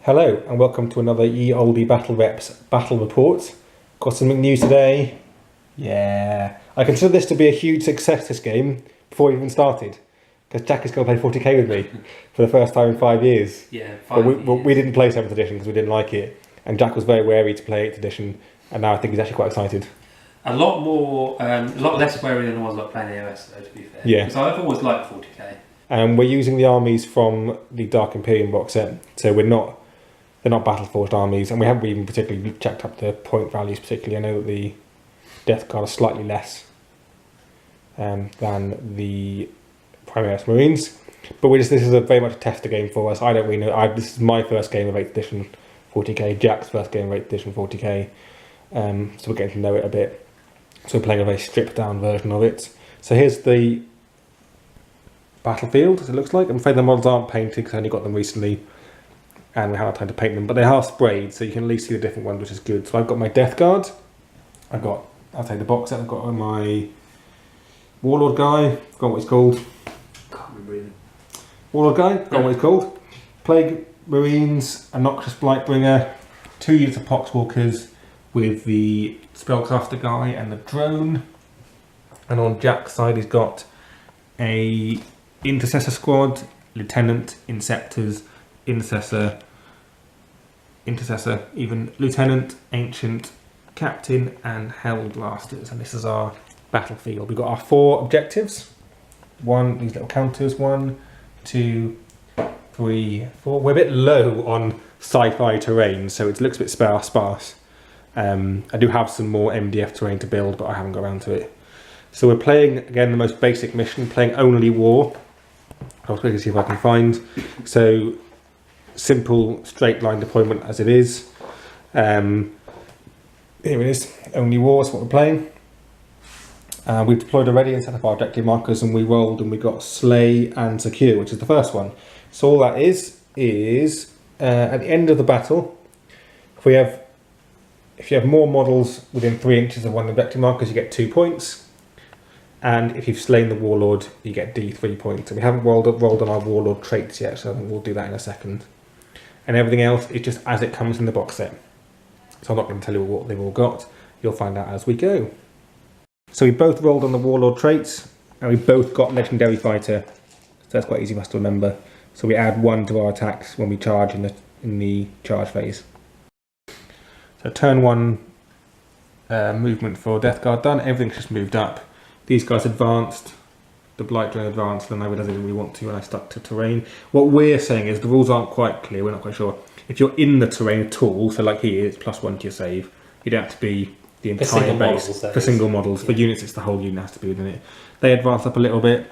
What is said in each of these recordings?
Hello and welcome to another Olde Battle Reps Battle Report. Got something new today. Yeah, I consider this to be a huge success this game before we even started, because Jack is going to play 40k with me for the first time in 5 years. Yeah, but we didn't play 7th edition because we didn't like it, and Jack was very wary to play 8th edition, and now I think he's actually quite excited. A lot less wary than I was like playing AOS though, to be fair. Yeah. Because I've always liked 40k. And we're using the armies from the Dark Imperium box set, so they're not battle forged armies, and we haven't even particularly checked up the point values particularly. I know that the Death Guard are slightly less than the Primaris Marines, but this is very much a tester game for us. I don't really know. This is my first game of 8th edition 40k, Jack's first game of 8th edition 40k, so we're getting to know it a bit. So we're playing a very stripped down version of it. So here's the battlefield, as it looks like. I'm afraid the models aren't painted because I only got them recently and we haven't had time to paint them, but they are sprayed, so you can at least see the different ones, which is good. So I've got my Death Guard, I'll take the box set, I've got my Warlord guy, forgot what it's called. Can't remember either. Warlord guy, forgot what it's called. Plague Marines, a Noxious Blightbringer, 2 units of Poxwalkers with the Spellcaster guy and the drone. And on Jack's side he's got a Intercessor squad, Lieutenant, Inceptors, Intercessor, even Lieutenant, Ancient, Captain and Hellblasters, and this is our battlefield. We've got our 4 objectives. These little counters, 1, 2, 3, 4. We're a bit low on sci-fi terrain, so it looks a bit sparse. I do have some more MDF terrain to build, but I haven't got around to it. So we're playing, again, the most basic mission, playing only war. I'll quickly see if I can find. So, simple straight line deployment as it is. Here it is, only war is what we're playing. We've deployed already and set up our objective markers, and we rolled and we got slay and secure, which is the first one. So all that is at the end of the battle, if you have more models within 3 inches of one of the objective markers, you get 2 points. And if you've slain the Warlord, you get D3 points. And we haven't rolled on our Warlord traits yet, so I think we'll do that in a second. And everything else is just as it comes in the box set. So I'm not going to tell you what they've all got. You'll find out as we go. So we both rolled on the Warlord traits, and we both got Legendary Fighter. So that's quite easy for us to remember. So we add 1 to our attacks when we charge in the charge phase. So turn 1 movement for Death Guard done. Everything's just moved up. These guys advanced, the Blight Drone advanced, and I realised I didn't really want to, and I stuck to terrain. What we're saying is the rules aren't quite clear, we're not quite sure. If you're in the terrain at all, so like here, it's +1 to your save, you'd have to be the entire base. For single models. Yeah. For units, it's the whole unit has to be within it. They advanced up a little bit,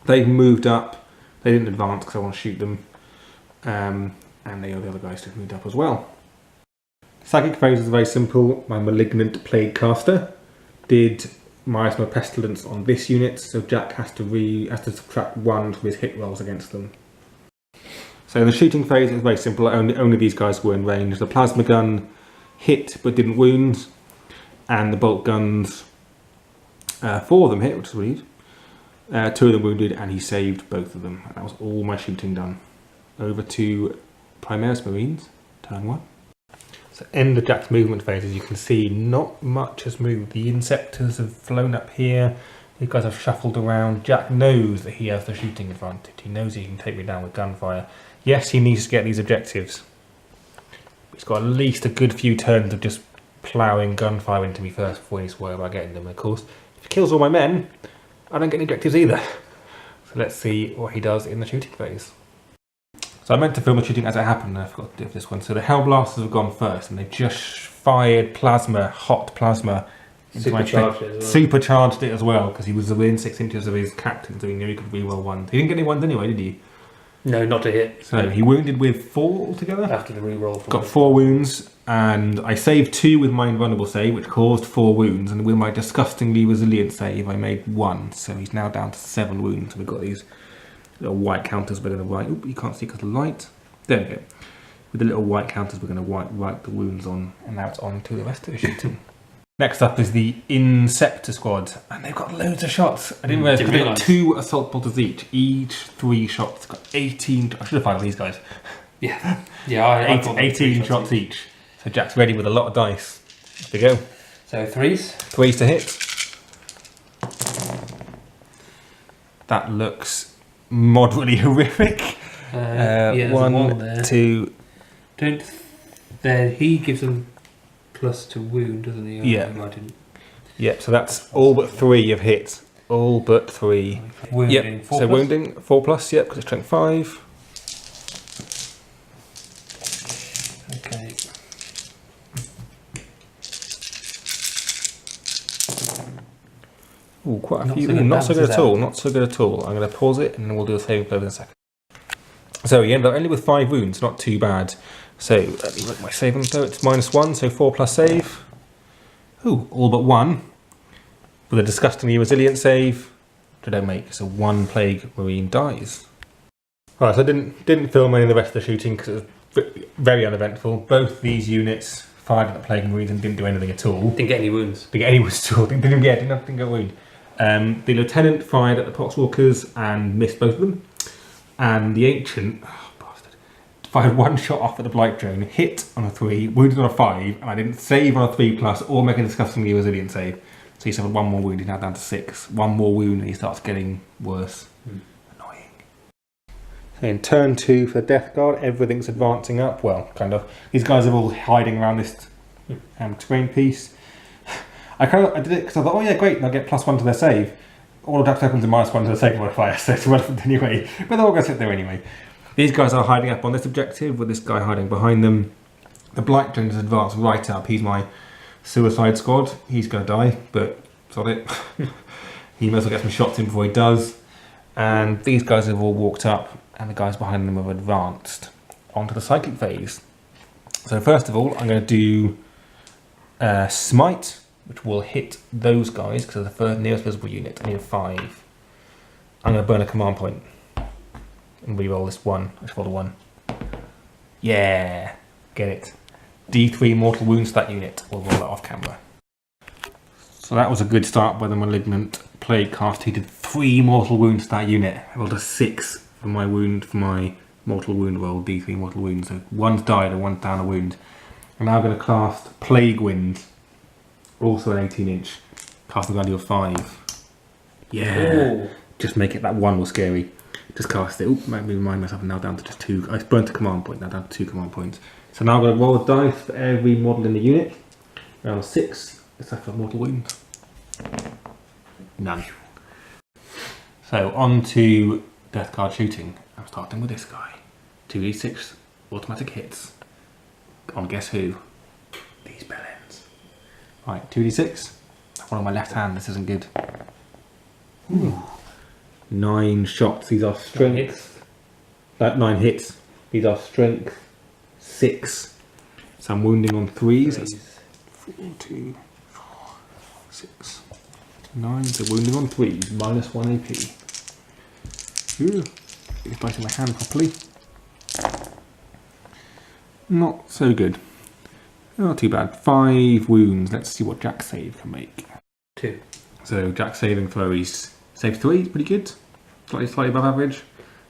they've moved up, they didn't advance because I want to shoot them, and the other guys just moved up as well. Psychic phase is very simple. My Malignant Plague Caster did Miasma Pestilence on this unit, so Jack has to subtract 1 from his hit rolls against them. So in the shooting phase, it's very simple. Only these guys were in range. The plasma gun hit but didn't wound, and the bolt guns, 4 of them hit, which is weird. 2 of them wounded, and he saved both of them. And that was all my shooting done. Over to Primaris Marines, turn 1. So end of Jack's movement phase, as you can see, not much has moved. The Inceptors have flown up here. These guys have shuffled around. Jack knows that he has the shooting advantage. He knows he can take me down with gunfire. Yes, he needs to get these objectives. He's got at least a good few turns of just ploughing gunfire into me first before he needs to worry about getting them. Of course, if he kills all my men, I don't get any objectives either. So let's see what he does in the shooting phase. So I meant to film the shooting as it happened, and I forgot to do this one. So the Hellblasters have gone first, and they've just fired hot plasma, into my face. Supercharged it as well, because he was within 6 inches of his captain, so he knew he could reroll 1. He didn't get any ones anyway, did he? No, not to hit. So he wounded with 4 altogether. After the reroll. Got 4 wounds, and I saved 2 with my invulnerable save, which caused 4 wounds, and with my disgustingly resilient save, I made 1. So he's now down to 7 wounds. We've got these little white counters we're going to write. Oop, you can't see because of the light. There we go. With the little white counters we're going to write the wounds on, and now it's on to the rest of the shooting. Next up is the Inceptor squad, and they've got loads of shots. I didn't realise they've got 2 assault bolters each 3 shots. Got 18. I should have fired these guys. Yeah. Yeah, I thought 18 shots each. So Jack's ready with a lot of dice. There we go. So 3s. 3s to hit. That looks moderately horrific. There's a 1, there. 2. Then he gives them plus to wound, doesn't he? Yeah. I didn't. Yep, so that's all but 3 of hits. All but 3. Wounding. Yep, 4 so plus? wounding, 4 plus, yep, because it's strength 5. Okay. Ooh, quite a Not few. so good. Not so good at Balances all, out. not so good at all. I'm going to pause it and then we'll do a saving throw in a second. So he ended up only with 5 wounds, not too bad. So let me look at my saving throw, it's -1, so 4 plus save. Ooh, all but 1. With a disgustingly resilient save, which I don't make, so 1 plague marine dies. Alright, so I didn't film any of the rest of the shooting because it was very uneventful. Both these units fired at the plague marines and didn't do anything at all. Didn't get any wounds. Didn't get any wounds at all. Didn't get a wound. The lieutenant fired at the poxwalkers and missed both of them. And the ancient, bastard, fired 1 shot off at the blight drone, hit on a 3, wounded on a 5, and I didn't save on a 3 plus or make a disgustingly resilient save. So he suffered 1 more wound, he's now down to 6. 1 more wound and he starts getting worse. Annoying. So in turn 2 for the Death Guard, everything's advancing up. Well, kind of. These guys are all hiding around this terrain piece. I did it because I thought, oh yeah, great, they'll get +1 to their save. All attack weapons are -1 to the save modifier, so it's relevant anyway. But they're all going to sit there anyway. These guys are hiding up on this objective, with this guy hiding behind them. The Blight Drone has advanced right up. He's my suicide squad. He's going to die, but sod it. He must well get some shots in before he does. And these guys have all walked up, and the guys behind them have advanced onto the psychic phase. So first of all, I'm going to do Smite, which will hit those guys because they're the first nearest visible unit. I need a 5. I'm going to burn a command point and re-roll this 1. I just rolled a 1. Yeah, get it. D3 mortal wounds to that unit. We'll roll that off camera. So that was a good start by the malignant plague cast. He did 3 mortal wounds to that unit. I rolled a 6 for my mortal wound roll. D3 mortal wounds. So 1's died and 1's down a wound. I'm now going to cast Plague Wind. Also an 18-inch. Casting value of 5. Yeah. Ooh. Just make it that 1 was scary. Just cast it. Oop, might remind myself now down to just 2. I burnt a command point, now down to 2 command points. So now I'm going to roll a dice for every model in the unit. Round 6, except for mortal wound. None. So on to Death Guard shooting. I'm starting with this guy. 2d6 automatic hits. On guess who? These bellends. Right, 2d6. One on my left hand, this isn't good. Ooh. 9 shots, these are strength. 9 hits. These are strength 6. So I'm wounding on 3s. That's 4, 2, 4, 6, 9. So wounding on 3s, -1 AP. Ooh. Get this dice in my hand properly. Not so good. Not too bad. 5 wounds. Let's see what Jack's save can make. 2. So Jack's saving throw, he's saved 3, pretty good. Slightly above average.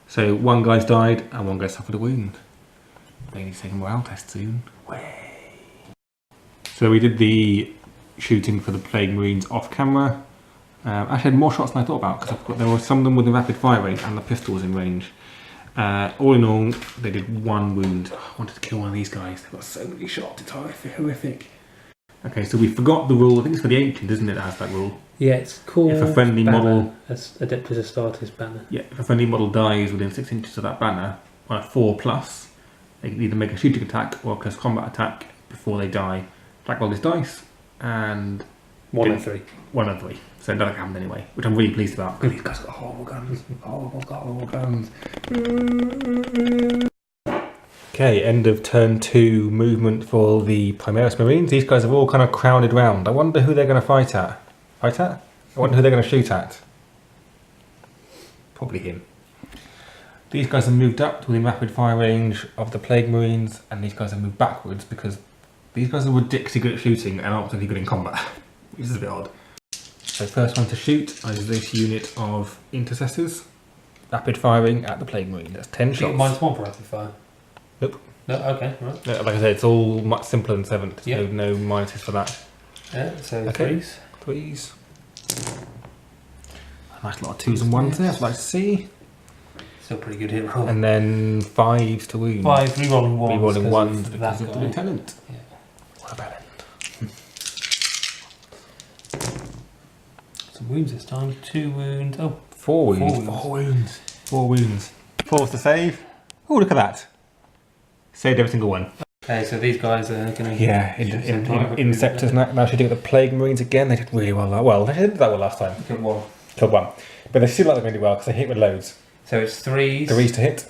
So 1 guy's died and 1 guy suffered a wound. They need to take a morale test soon. Way. So we did the shooting for the Plague Marines off camera. Actually, I had more shots than I thought about because there were some of them within rapid fire range and the pistol was in range. All in all, they did 1 wound. I wanted to kill one of these guys. They've got so many shots. It's horrific. Okay, so we forgot the rule. I think it's for the Ancient, isn't it, that has that rule? Yeah, it's called If a friendly model... Adeptus Astartes banner. Yeah, if a friendly model dies within 6 inches of that banner, on a 4+, they can either make a shooting attack or a close combat attack before they die. Jack rolled his dice, and... 1 and 3. 1 and 3. So nothing happened anyway, which I'm really pleased about. Because these guys got horrible guns. Horrible guns. Okay, end of turn 2 movement for the Primaris Marines. These guys are all kind of crowded round. I wonder who they're going to fight at. I wonder who they're going to shoot at. Probably him. These guys have moved up to within rapid fire range of the Plague Marines, and these guys have moved backwards because these guys are ridiculously good at shooting and aren't particularly good in combat, which is a bit odd. So first one to shoot is this unit of intercessors, rapid firing at the Plague Marine. That's 10 shots. -1 for rapid fire. Nope. No, okay, right. No, like I said, it's all much simpler than 7th. Yep. No minuses for that. Yeah, so Okay. 3s. 3s. A nice lot of 2s and 1s there, I'd like to see. Still pretty good hit roll. And then 5s to wound. 5 rerolling 1s. Rerolling 1s because because of the guy. lieutenant. Yeah. What about it? Some wounds this time. 2 wounds. Oh, 4 wounds. 4 wounds. 4 wounds. 4 wounds. 4s to save. Oh, look at that. Saved every single one. okay, so these guys are going to... Yeah, Insectors now should do the Plague Marines again. They did really well. Well, they did that well last time. Good one. Killed one. But they still like them really well because they hit with loads. So it's 3s. 3s to hit.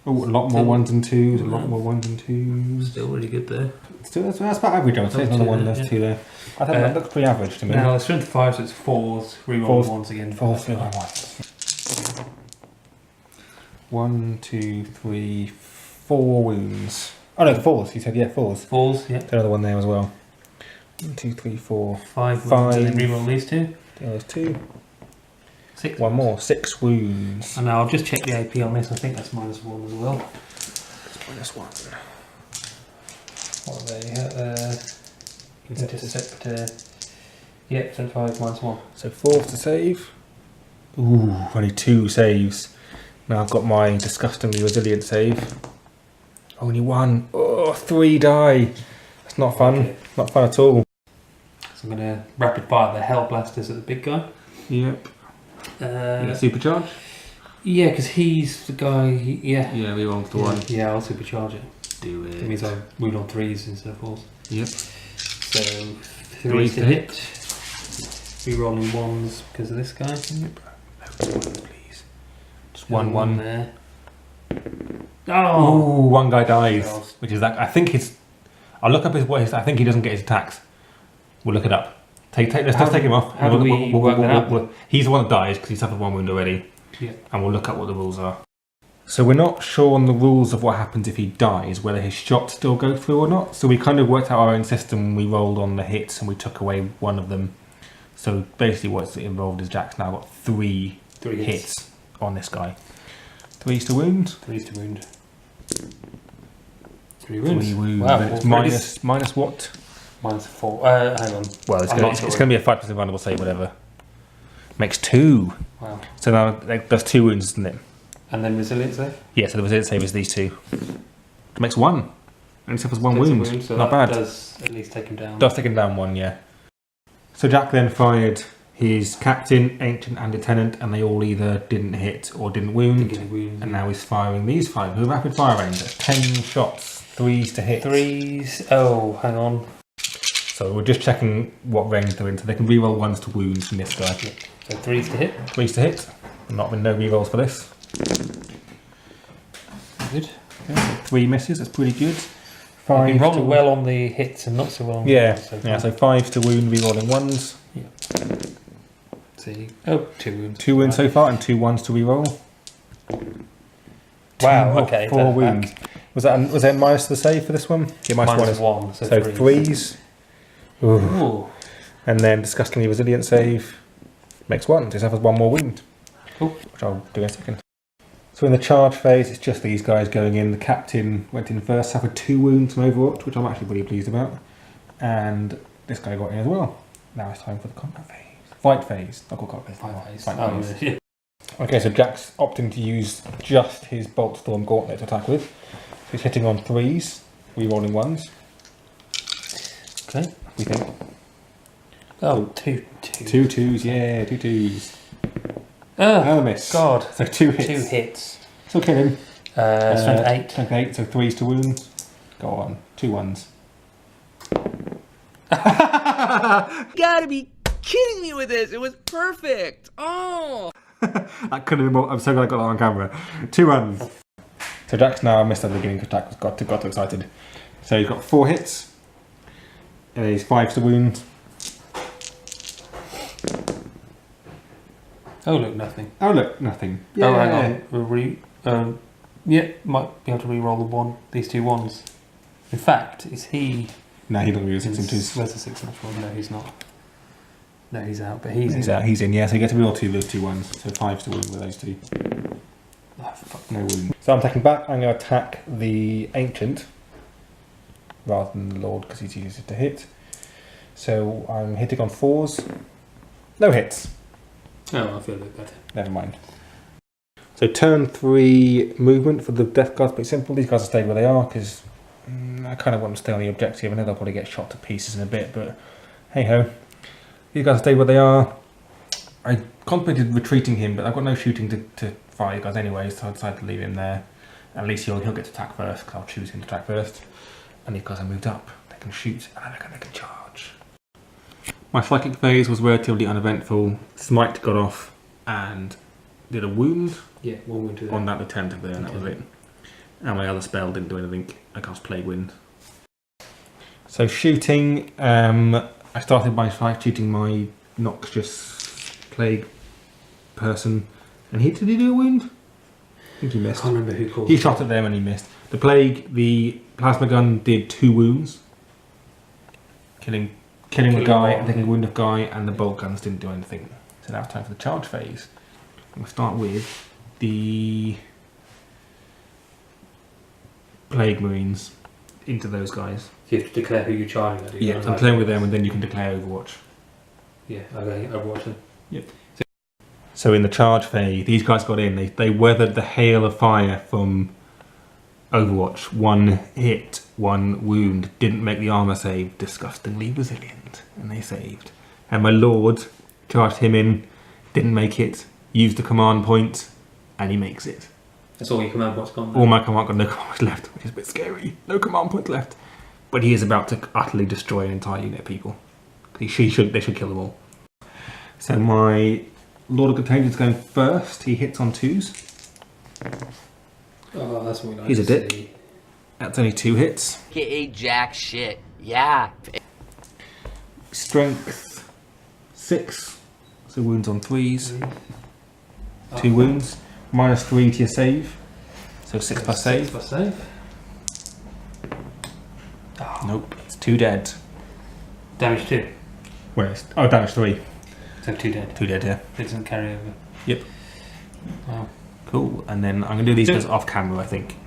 Oh, a lot more 1s and 2s. A lot more 1s and 2s. Still really good there. Still, that's about average, I would say. There's another one, there's 2 there. I think that looks pretty average to me. Now, strength 5, so it's 4s. Rerolling 1s again. 4s, 1s. 1, 2, 3, 4 wounds. Oh no, 4s. You said 4s. 4s, yeah. Another one there as well. 1, 2, 3, 4, 5 wounds, and then 5. reroll these 2. There's 2. 6. One more. 6 wounds. And now I'll just check the AP on this. I think that's -1 as well. -1. What are they? Interceptor. Yep, strength 5 -1. So 4 to save. Ooh, only 2 saves. Now I've got my disgustingly resilient save. Only 1. Oh, 3 die. That's not fun. Okay. Not fun at all. So I'm going to rapid fire the Hell Blasters at the big guy. Yep. You got supercharge? Yeah, because he's the guy. Yeah, we want the 1. Yeah, I'll supercharge it. Do It it. means I wound on 3s instead of 4s. Yep. So 3s to hit. Rerolling 1s because of this guy. Yep. No, 1, please. Just And 1. there. Oh, 1 guy dies. God. Which is that. I think his. I'll look up what his. I think he doesn't get his attacks. We'll look it up. Let's just take him off. How do we work that out? He's the one that dies because he suffered 1 wound already. Yeah. And we'll look up what the rules are. So we're not sure on the rules of what happens if he dies, whether his shots still go through or not. So we kind of worked out our own system. We rolled on the hits and we took away 1 of them. So basically what's involved is Jack's now got 3 hits on this guy. 3s to wound. 3s to wound. 3 wounds. 3 wounds. Wow. It's Well, minus what? -4. Hang on. Well, it's I'm going not sure. to be a 5% vulnerable save, whatever. Makes 2. Wow. So now there's 2 wounds, isn't it? And then resilience save? Yeah, so the resilience save is these 2. It makes 1. And suffers 1 Gets a wound. so Not that bad. does at least take him down. Does take him down 1, yeah. So Jack then fired his captain, ancient, and lieutenant, and they all either didn't hit or didn't wound. And now he's firing these 5 with rapid fire range. That's 10 shots, 3s to hit. 3s. Oh, hang on. So we're just checking what range they're in. So they can reroll 1s to wounds from this guy. Yeah. So 3s to hit. 3s to hit. Not been no rerolls for this. Good. Okay, so 3 misses. That's pretty good. I've 5 been to rolling well on the hits and not so well on Yeah, the so yeah. So 5 to wound, rerolling 1s. See. Oh, 2 wounds. 2 wounds so far, and 2 1s to reroll. Wow. Okay. 4 wounds. Was there a minus to the save for this one? Yeah, minus 1. -1. So, So 3s. Ooh. Ooh. And then disgustingly resilient save makes 1. So he suffers 1 more wound. Cool. Which I'll do in a second. So in the charge phase, it's just these guys going in. The captain went in first, suffered 2 wounds from Overwatch, which I'm actually really pleased about. And this guy got in as well. Now it's time for the combat phase. Fight phase. Not called combat phase. Fight phase. Yeah. Okay, so Jack's opting to use just his Bolt Storm Gauntlet to attack with. So he's hitting on 3s, re-rolling 1s. Okay. We think. Oh, 2 2 2s, yeah, 2 2s. Oh, Another miss. God. So 2 hits. 2 hits. Still kill him. Strength 8. Strength 8, so 3s to wounds. Go on. 2 1s. Gotta be kidding me with this. It was perfect. Oh. That couldn't have been more. I'm so glad I got that on camera. 2 1s. So Jack's now missed at the beginning because Jack got too excited. So he's got 4 hits. And he's 5 to wound. Oh, look, nothing. Oh look, nothing. Oh, hang on. Yeah, might be able to re-roll these 2 1s. In fact, is he... No, he doesn't use 6 and 2s. Where's the 6 inch one? No, he's not. No, he's out, but he's He's in. out. He's in. Yeah, so you get to reroll 2 of those 2 1s. So 5 to wound with those 2. Oh, Fuck, no wound. So I'm attacking back. I'm going to attack the Ancient rather than the Lord because he's easier to hit. So I'm hitting on 4s. No hits. Oh, I feel a bit better. Never mind. So turn 3 movement for the Death Guards, pretty simple. These guys will stay where they are because I kind of want them to stay on the objective. I know they'll probably get shot to pieces in a bit, but hey ho. These guys will stay where they are. I contemplated retreating him, but I've got no shooting to fire you guys anyway, so I decided to leave him there. At least he'll get to attack first, because I'll choose him to attack first. And these guys are moved up. They can shoot, and then they can charge. My psychic phase was relatively uneventful. Smite got off and did a wound. Yeah, 1 wound to that. On that lieutenant there, and that was it. And my other spell didn't do anything. I cast Plague Wind. So shooting, I started by shooting my noxious plague person, and did he do a wound? I think he missed. I can't remember who called. He shot at them and he missed. The plague, the plasma gun did 2 wounds, killing the guy and taking a wound of guy, and the bolt guns didn't do anything. So now it's time for the charge phase. I'm going to start with the Plague Marines into those guys. You have to declare who you're charging at. Yeah, so I'm playing with them, and then you can declare Overwatch. Yeah, okay, Overwatch then. Yep. So in the charge phase, these guys got in. They weathered the hail of fire from Overwatch. 1 hit, 1 wound. Didn't make the armor save. Disgustingly resilient, and they saved. And my lord charged him in. Didn't make it. Used the command point, and he makes it. That's all your command points gone. All my command got no command points left, which is a bit scary. No command points left. But he is about to utterly destroy an entire unit of people. They should kill them all. So my Lord of Contagion is going first. He hits on 2s. Oh, that's what we like. He's a to dick. see. That's only 2 hits. K.A. jack shit. Yeah. Strength 6. So wounds on 3s. Oh. 2 wounds. -3 to your save. So 6 plus 6 save. plus save. Oh. Nope. It's 2 dead. Damage 2. Damage 3. So 2 dead. 2 dead, yeah. It doesn't carry over. Yep. Wow. Cool. And then I'm going to do these guys off camera, I think.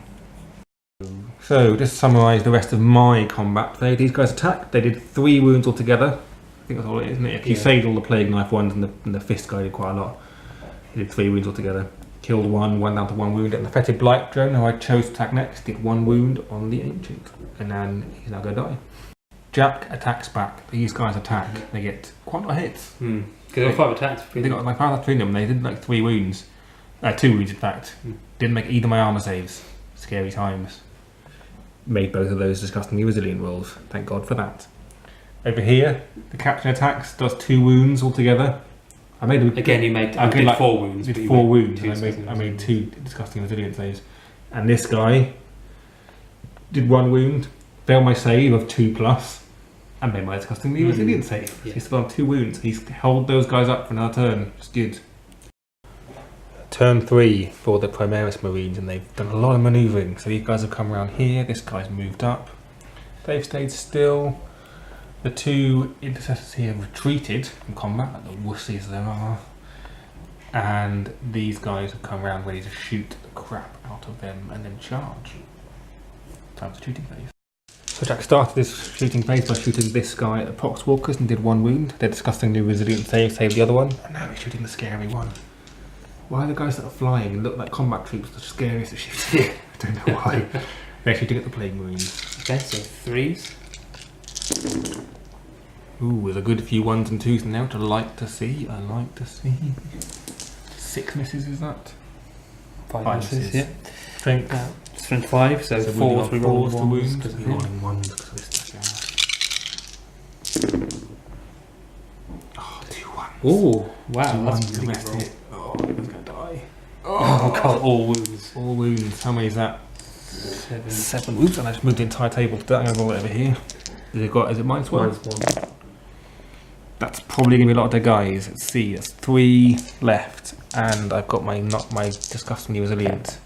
So, just to summarise the rest of my combat today. These guys attacked. They did 3 wounds altogether. I think that's all it is, isn't it? You saved all the Plague Knife ones, and the Fist guy did quite a lot. He did 3 wounds altogether. Killed 1, went down to 1 wound. And the Fetid Blight drone, who I chose to attack next, did 1 wound on the Ancient. And then he's now going to die. Jack attacks back. These guys attack. They get quite a lot of hits. Because there were 5 attacks. They got like 5 between them. They did like 3 wounds. 2 wounds, in fact. Didn't make either my armour saves. Scary times. Made both of those disgustingly resilient rolls. Thank God for that. Over here, the captain attacks, does 2 wounds altogether. I made Again, you made. I did like 4 wounds. Did 4 wounds. I made 2 disgusting resilient saves. And this guy did 1 wound, failed my save of 2+, and made my disgustingly resilient save. Yeah. He's still on 2 wounds. He's held those guys up for another turn. It's good. Turn 3 for the Primaris Marines, and they've done a lot of manoeuvring. So these guys have come around here. This guy's moved up. They've stayed still. The 2 intercessors here have retreated from combat, like the wussies there are. And these guys have come around ready to shoot the crap out of them and then charge. Time for shooting phase. So Jack started this shooting phase by shooting this guy at the Poxwalkers and did 1 wound. They're disgustingly resilient save the other one. And now he's shooting the scary one. Why are the guys that are flying and look like combat troops the scariest to shoot? I don't know why. They're shooting at the Plague Marines. Okay, so 3s. Ooh, there's a good few 1s and 2s now to like to see. I like to see. 6 misses, is that? 5 misses, yeah. Strength. Strength 5, so 4s we roll 4 wounds. because we're rolling 1s because of this guy. Oh, 2 1s. Ooh, wow, 2 that's 1s, a the big rest roll. hit. Oh, he's going to die. Oh god, all wounds. All wounds. How many is that? 7. 7 wounds, and I just moved the entire table to that. I'm going to roll it over here. Is it -1? -1. That's probably going to be a lot of dead guys. Let's see, that's 3 left, and I've got not my disgustingly resilient.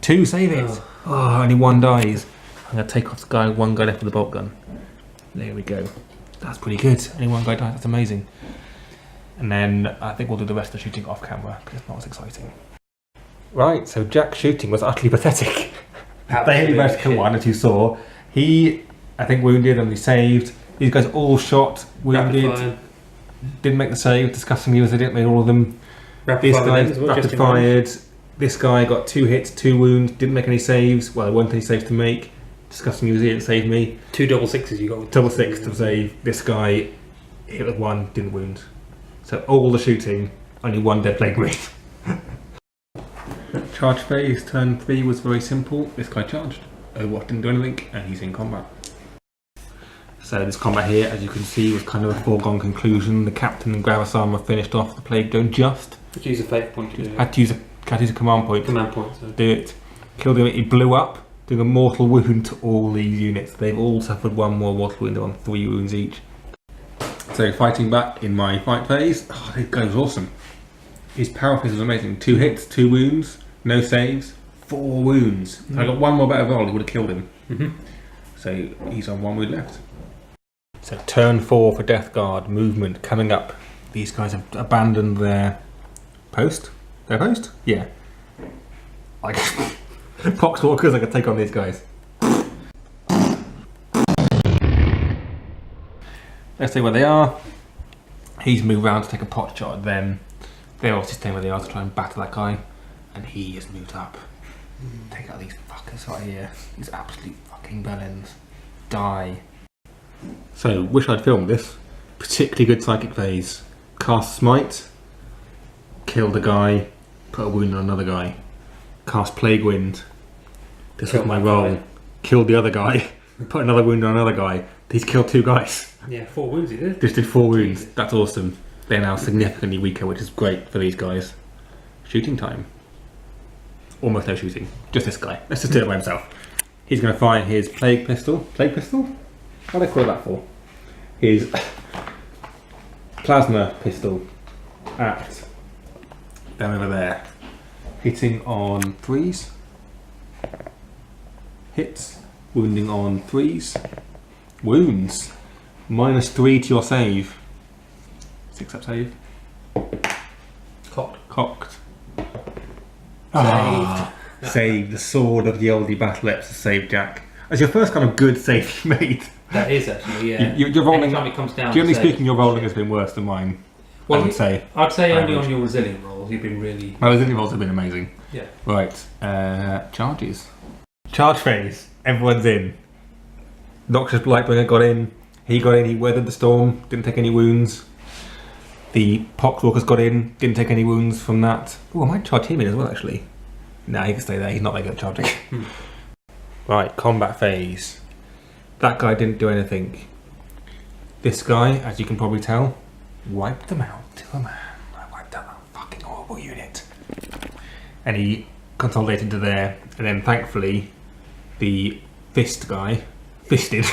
2 save it! Oh, only 1 dies. I'm going to take off the guy, 1 guy left with the bolt gun. There we go. That's pretty good. Only 1 guy dies, that's amazing. And then I think we'll do the rest of the shooting off camera, because it's not as exciting. Right, so Jack's shooting was utterly pathetic. The Absolute vertical shit. one, as you saw, he, I think, wounded and he saved. These guys all shot, wounded, Rapid fire. didn't make the save. Disgustingly, was they didn't make all of them. Rapid This fire guy then as well, rapid just in time. fired. This guy got 2 hits, 2 wounds, didn't make any saves. Well, there weren't any saves to make. Disgustingly, he didn't save me. 2 double sixes you got. With Double 6 to save. This guy hit with 1, didn't wound. So all the shooting, only 1 dead plague green. Charge phase, turn 3 was very simple. This guy charged. Overwatch didn't do anything, and he's in combat. So this combat here, as you can see, was kind of a foregone conclusion. The captain and Gravis armor finished off the plague don't just. Let's use a fate point to do it. Had to use a command point. Command point. So. Do it. Killed him. He blew up, doing a mortal wound to all these units. They've all suffered 1 more mortal wound on 3 wounds each. So fighting back in my fight phase, oh, this guy was awesome. His power phase was amazing. 2 hits, 2 wounds, no saves, 4 wounds. If I got 1 more better roll, he would have killed him. So he's on 1 wound left. So turn 4 for Death Guard, movement coming up. These guys have abandoned their post. Their post? Yeah. Like Poxwalkers, I could take on these guys. Let's see where they are. He's moved around to take a pot shot at them. They're obviously staying where they are to try and battle that guy. And he has moved up. Take out these fuckers right here. These absolute fucking bellends. Die. So, wish I'd filmed this. Particularly good psychic phase. Cast Smite. Killed a guy. Put a wound on another guy. Cast Plague Wind. This was Killed my that role. guy. Killed the other guy. Put another wound on another guy. He's killed 2 guys. Yeah, 4 wounds he did. Just did 4 wounds. That's awesome. They're now significantly weaker, which is great for these guys. Shooting time. Almost no shooting. Just this guy. Let's just do it by himself. He's going to fire his plague pistol. Plague pistol? What do I call that for? His plasma pistol at them over there. Hitting on 3s. Hits. Wounding on 3s. Wounds. -3 to your save. 6 up save. Cocked. Saved. The sword of the Olde battle eps to save Jack. That's your first kind of good save you made. That is actually, yeah. You're rolling. Anytime it comes down Generally to save, speaking, your rolling has been worse than mine. Well, I would say. I'd say only average. on your resilient rolls, you've been really... My resilient rolls have been amazing. Yeah. Right. Charges. Charge phase. Everyone's in. Noxious Blightbringer got in. He got in. He weathered the storm. Didn't take any wounds. The Poxwalkers got in. Didn't take any wounds from that. Oh, I might charge him in as well, actually. Nah, he can stay there. He's not very good at charging. Right. Combat phase. That guy didn't do anything. This guy, as you can probably tell, wiped them out to a man. I wiped out that fucking horrible unit. And he consolidated to there. And then thankfully, the fist guy fisted.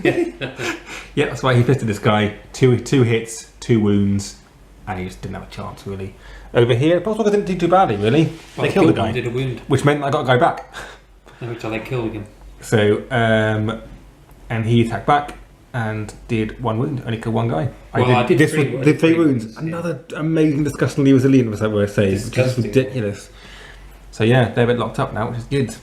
Yeah, that's why he fisted this guy. Two hits, 2 wounds, and he just didn't have a chance really. Over here, the Poxwalkers didn't do too badly really. Well, they killed the him, guy, did a wound, which meant I got a guy back. which they killed him. So, and he attacked back and did 1 wound. Only killed 1 guy. Well, I did this 3 did 3 wounds. wounds, yeah. Another amazing, disgustingly resilient was that word says, which is Disgusting. ridiculous. So yeah, they're a bit locked up now, which is good.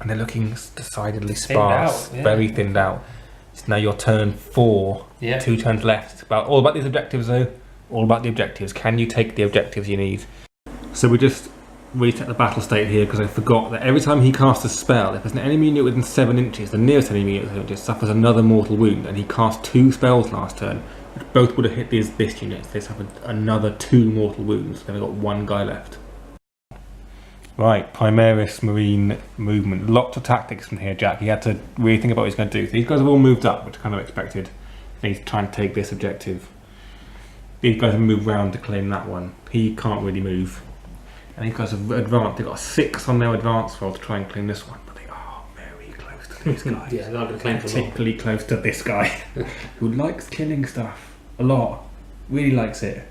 And they're looking decidedly sparse, out, yeah. very thinned out. It's now your turn 4. Yeah. 2 turns left. It's all about these objectives though. All about the objectives. Can you take the objectives you need? So we just reset the battle state here because I forgot that every time he casts a spell, if there's an enemy unit within 7 inches, the nearest enemy unit within 7 inches suffers another mortal wound, and he cast 2 spells last turn, which both would have hit this unit. They suffered another 2 mortal wounds. Then we've got 1 guy left. Right, Primaris Marine movement. Lots of tactics from here, Jack. He had to really think about what he's going to do. So these guys have all moved up, which I kind of expected. Then he's trying to take this objective. These guys have moved round to claim that one. He can't really move. And these guys have advanced. They've got a 6 on their advance roll to try and claim this one. But they are very close to these guys. Yeah, they're not going to claim for long. Particularly close to this guy, who likes killing stuff a lot. Really likes it.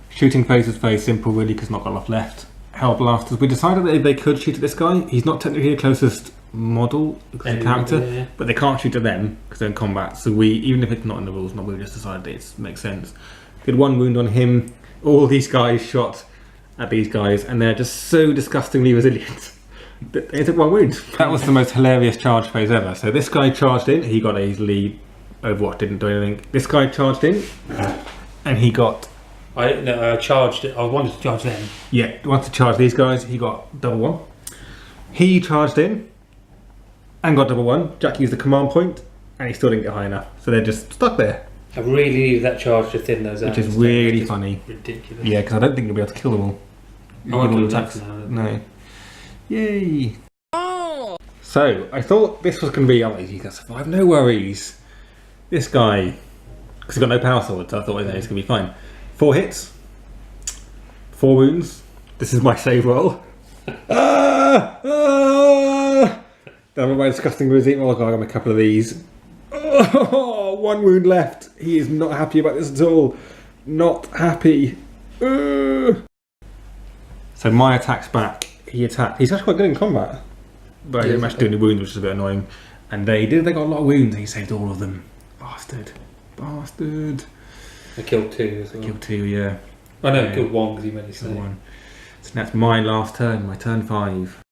Shooting phase is very simple, really, because not got a lot left. Hell blasters. We decided that if they could shoot at this guy, he's not technically the closest model because of the character, Yeah. but they can't shoot at them because they're in combat. So we, even if it's not in the rules, we just decided it makes sense. Did 1 wound on him. All these guys shot at these guys, and they're just so disgustingly resilient. They took 1 wound. That was the most hilarious charge phase ever. So this guy charged in, he got easily Overwatch, didn't do anything. This guy charged in, and he got... I charged it. I wanted to charge them. Yeah, wanted to charge these guys, he got double 1. He charged in, and got double 1. Jack used the command point, and he still didn't get high enough. So they're just stuck there. I really needed that charge to thin those out. Which is really funny. Ridiculous. Yeah, because I don't think you'll be able to kill them all. I won't do attacks. that now. No. Yay. Oh! So, I thought this was going to be, oh, you can survive, no worries. This guy, because he's got no power sword, so I thought he's going to be fine. 4 hits, 4 wounds. This is my save roll. Damn, my disgusting routine. Oh, God, I got a couple of these. Oh, 1 wound left. He is not happy about this at all. Not happy. So my attack's back. He attacked. He's actually quite good in combat, but he didn't manage to do any wounds, which is a bit annoying. And they got a lot of wounds. And he saved all of them. Bastard. I killed 2 as well. Killed 2, yeah. I know, I killed 1 because he made me say. So that's my last turn. My turn 5.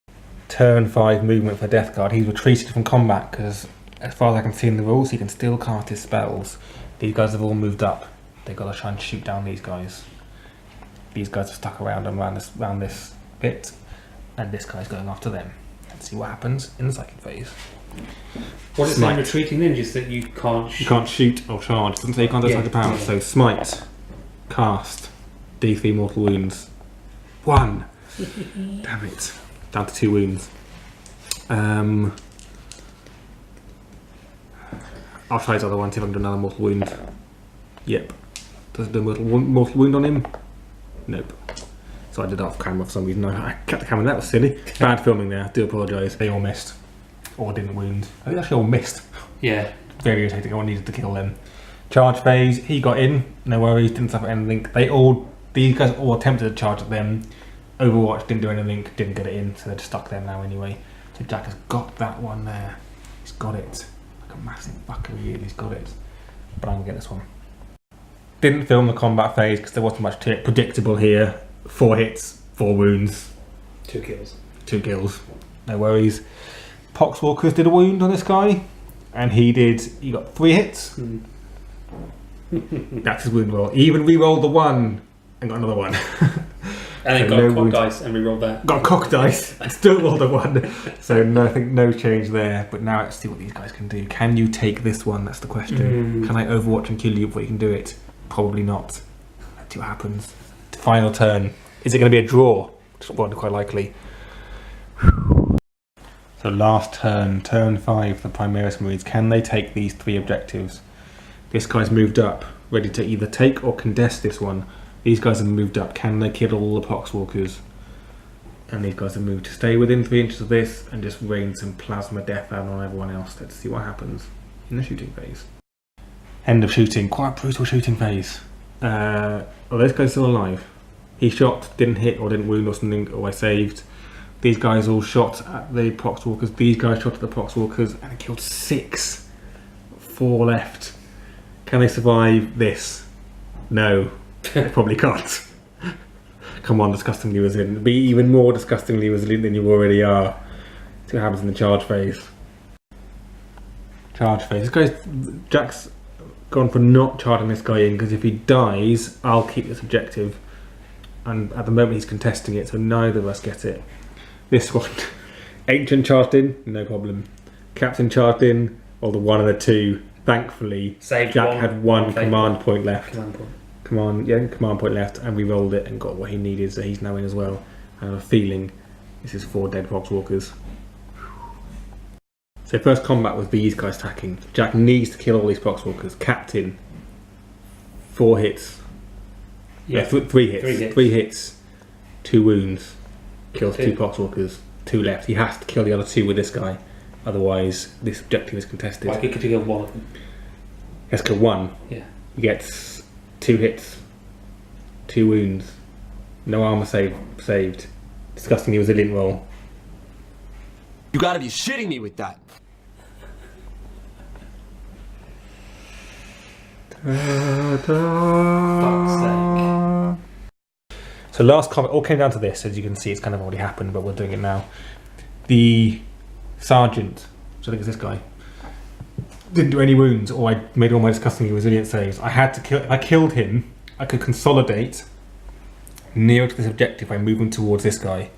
Turn 5 movement for Death Guard. He's retreated from combat because, as far as I can see in the rules, he can still cast his spells. These guys have all moved up. They've got to try and shoot down these guys. These guys are stuck around this bit, and this guy's going after them. Let's see what happens in the second phase. What is it retreating then? Just that you can't shoot? You can't shoot or charge. It doesn't say you can't decide the power. Yeah. So smite, cast, D3 mortal wounds. 1. Damn it. Down to 2 wounds. I'll try his other one, see if I can do another mortal wound. Yep. Does it do a mortal wound on him? Nope. So I did that off camera for some reason. I kept the camera, that was silly. Bad filming there, I do apologise. They all missed. Or didn't wound. I think they actually all missed. Yeah. Very irritating, I needed to kill them. Charge phase, he got in, no worries, didn't suffer anything. These guys all attempted to charge at them. Overwatch didn't do anything, didn't get it in, so they're just stuck there now anyway. So Jack has got that one there. He's got it. Like a massive fucker he is, he's got it. But I'm gonna get this one. Didn't film the combat phase because there wasn't much to it. Predictable here. 4 hits, 4 wounds. 2 kills. 2 kills. No worries. Poxwalkers did a wound on this guy. And he got 3 hits. That's his wound roll. He even re-rolled the 1 and got another 1. And then got cocked dice and re-rolled that. Got cocked dice and still rolled a 1. So no change there. But now let's see what these guys can do. Can you take this one? That's the question. Can I Overwatch and kill you before you can do it? Probably not. Let's see what happens. Final turn. Is it going to be a draw? Which is quite likely. So last turn, turn 5 for the Primaris Marines. Can they take these 3 objectives? This guy's moved up, ready to either take or contest this one. These guys have moved up. Can they kill all the Poxwalkers? And these guys have moved to stay within 3 inches of this and just rain some plasma death out on everyone else. Let's see what happens in the shooting phase. End of shooting. Quite a brutal shooting phase. Oh, this guy's still alive. He shot, didn't hit or didn't wound or something, or I saved. These guys all shot at the Poxwalkers. These guys shot at the Poxwalkers and killed 6. 4 left. Can they survive this? No. They probably can't. Come on, disgustingly resilient. Be even more disgustingly resilient than you already are. See what happens in the charge phase. Charge phase. Jack's gone for not charging this guy in because if he dies, I'll keep this objective. And at the moment he's contesting it, so neither of us get it. This one. Ancient charged in, no problem. Captain charged in, or the 1 and the 2. Thankfully, Saved Jack had 1 command point left. Command Command point left, and we rolled it and got what he needed, so he's now in as well. I have a feeling this is 4 dead Poxwalkers. So first combat was these guys attacking. Jack needs to kill all these Poxwalkers. Captain, 4 hits. Yeah, 3 hits. 3 hits, 2 wounds. Kills 2 Poxwalkers. 2 left. He has to kill the other 2 with this guy. Otherwise, this objective is contested. Why could you kill 1 of them? He has to kill 1. Yeah. He gets 2 hits, 2 wounds, no armor saved. Disgustingly resilient roll. You gotta be shitting me with that. Fuck's sake. So last comment all came down to this. As you can see, it's kind of already happened, but we're doing it now. The sergeant, which I think is this guy, didn't do any wounds, or I made all my disgustingly resilient saves. I had to kill. If I killed him, I could consolidate nearer to this objective by moving towards this guy,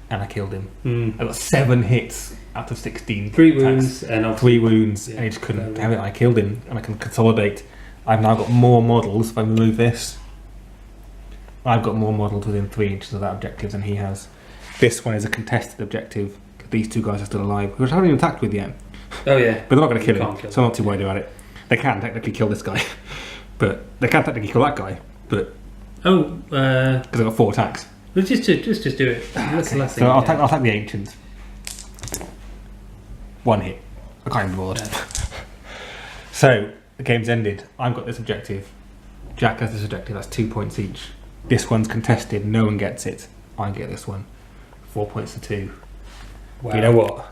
and I killed him. I got 7 hits out of 16. 3 attacks. wounds and 3 wounds, yeah, and he just couldn't have it. I killed him, and I can consolidate. I've now got more models. If I remove this, I've got more models within 3 inches of that objective than he has. This one is a contested objective. These 2 guys are still alive, which I haven't even attacked with yet. Oh yeah. But they're not going to You kill can't him, kill so I'm not too worried about it. They can technically kill this guy, but they can't technically kill that guy. But because I've got 4 attacks, let's just do it. That's the last thing. so I'll take the ancients. 1 hit. I can't even be bothered. So the game's ended. I've got this objective. Jack has this objective. That's 2 points each. This one's contested. No one gets it. I get this one. 4 points to 2. Wow. You know what?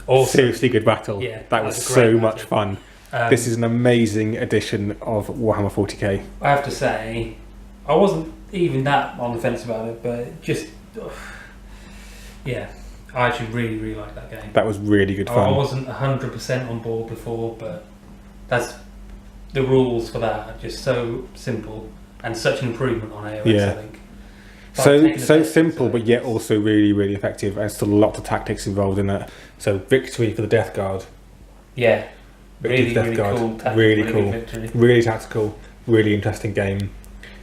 Awesome. Seriously good battle. Yeah, that was a great so battle. much fun. This is an amazing edition of Warhammer 40k. I have to say, I wasn't even that on the fence about it, but just yeah, I actually really like that game. That was really good I fun. wasn't 100% on board before, but that's the rules for that are just so simple and such an improvement on AOS. Yeah. I think. Like So simple, but yet also really effective, and still lots of tactics involved in that. So victory for the Death Guard. Yeah, Victory for really the Death Guard. cool. Tactic, Really good cool. victory. Really tactical. Really interesting game.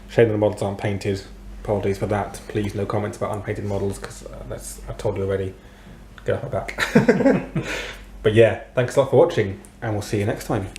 Shame that the models aren't painted. Apologies for that. Please no comments about unpainted models, because I told you already. Get off my back. But yeah, thanks a lot for watching, and we'll see you next time.